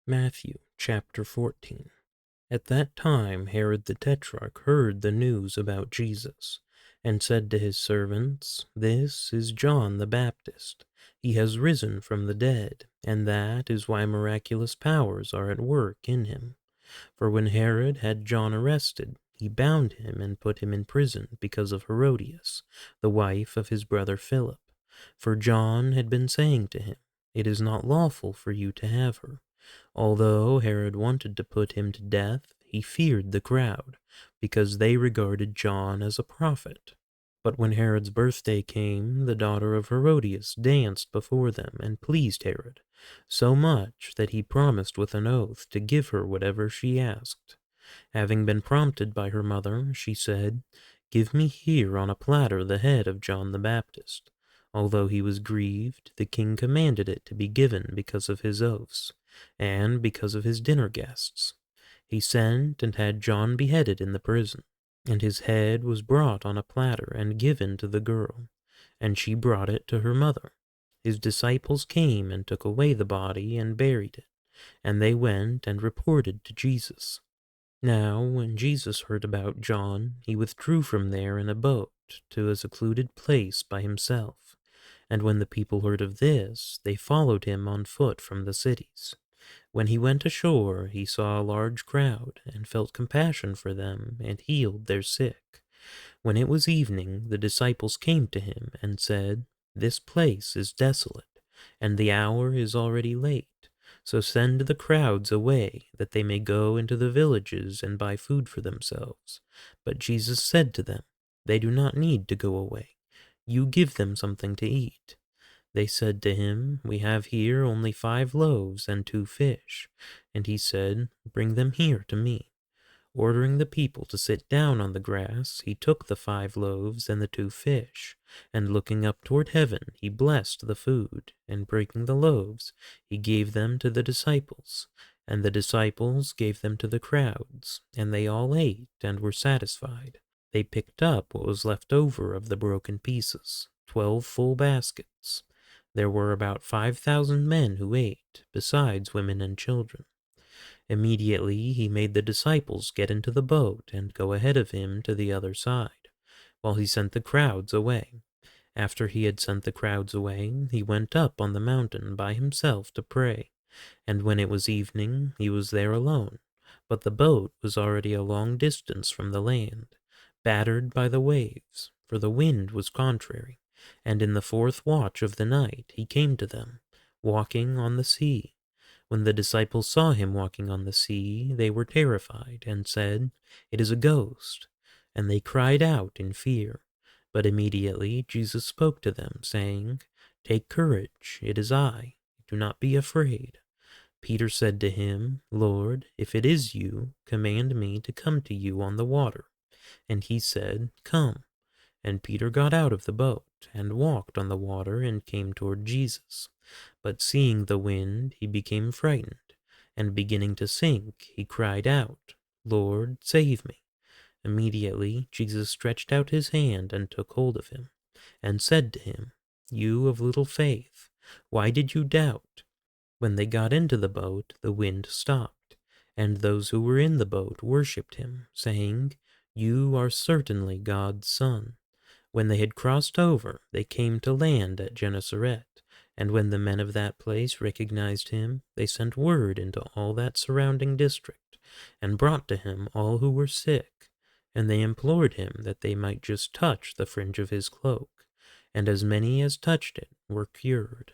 Matthew chapter 14. At that time Herod the Tetrarch heard the news about Jesus, and said to his servants, "This is John the Baptist. He has risen from the dead, and that is why miraculous powers are at work in him. For when Herod had John arrested, he bound him and put him in prison because of Herodias, the wife of his brother Philip. For John had been saying to him, 'It is not lawful for you to have her.' Although Herod wanted to put him to death, he feared the crowd, because they regarded John as a prophet. But when Herod's birthday came, the daughter of Herodias danced before them and pleased Herod, so much that he promised with an oath to give her whatever she asked. Having been prompted by her mother, she said, 'Give me here on a platter the head of John the Baptist.' Although he was grieved, the king commanded it to be given because of his oaths, and because of his dinner guests. He sent and had John beheaded in the prison, and his head was brought on a platter and given to the girl, and she brought it to her mother. His disciples came and took away the body and buried it, and they went and reported to Jesus. Now, when Jesus heard about John, he withdrew from there in a boat to a secluded place by himself. And when the people heard of this, they followed him on foot from the cities. When he went ashore, he saw a large crowd, and felt compassion for them, and healed their sick. When it was evening, the disciples came to him and said, "This place is desolate, and the hour is already late. So send the crowds away, that they may go into the villages and buy food for themselves." But Jesus said to them, "They do not need to go away. You give them something to eat." They said to him, "We have here only 5 loaves and 2 fish." And he said, "Bring them here to me." Ordering the people to sit down on the grass, he took the 5 loaves and the 2 fish, and looking up toward heaven, he blessed the food, and breaking the loaves, he gave them to the disciples, and the disciples gave them to the crowds, and they all ate and were satisfied. They picked up what was left over of the broken pieces, 12 full baskets. There were about 5,000 men who ate, besides women and children. Immediately he made the disciples get into the boat and go ahead of him to the other side, while he sent the crowds away. After he had sent the crowds away, he went up on the mountain by himself to pray. And when it was evening, he was there alone. But the boat was already a long distance from the land, battered by the waves, for the wind was contrary. And in the 4th watch of the night he came to them, walking on the sea. When the disciples saw him walking on the sea, they were terrified, and said, "It is a ghost." And they cried out in fear. But immediately Jesus spoke to them, saying, "Take courage, it is I. Do not be afraid." Peter said to him, "Lord, if it is you, command me to come to you on the water." And he said, "Come." And Peter got out of the boat, and walked on the water, and came toward Jesus. But seeing the wind, he became frightened, and beginning to sink, he cried out, "Lord, save me." Immediately Jesus stretched out his hand and took hold of him, and said to him, "You of little faith, why did you doubt?" When they got into the boat, the wind stopped, and those who were in the boat worshipped him, saying, "You are certainly God's Son." When they had crossed over, they came to land at Gennesaret, and when the men of that place recognized him, they sent word into all that surrounding district, and brought to him all who were sick, and they implored him that they might just touch the fringe of his cloak, and as many as touched it were cured.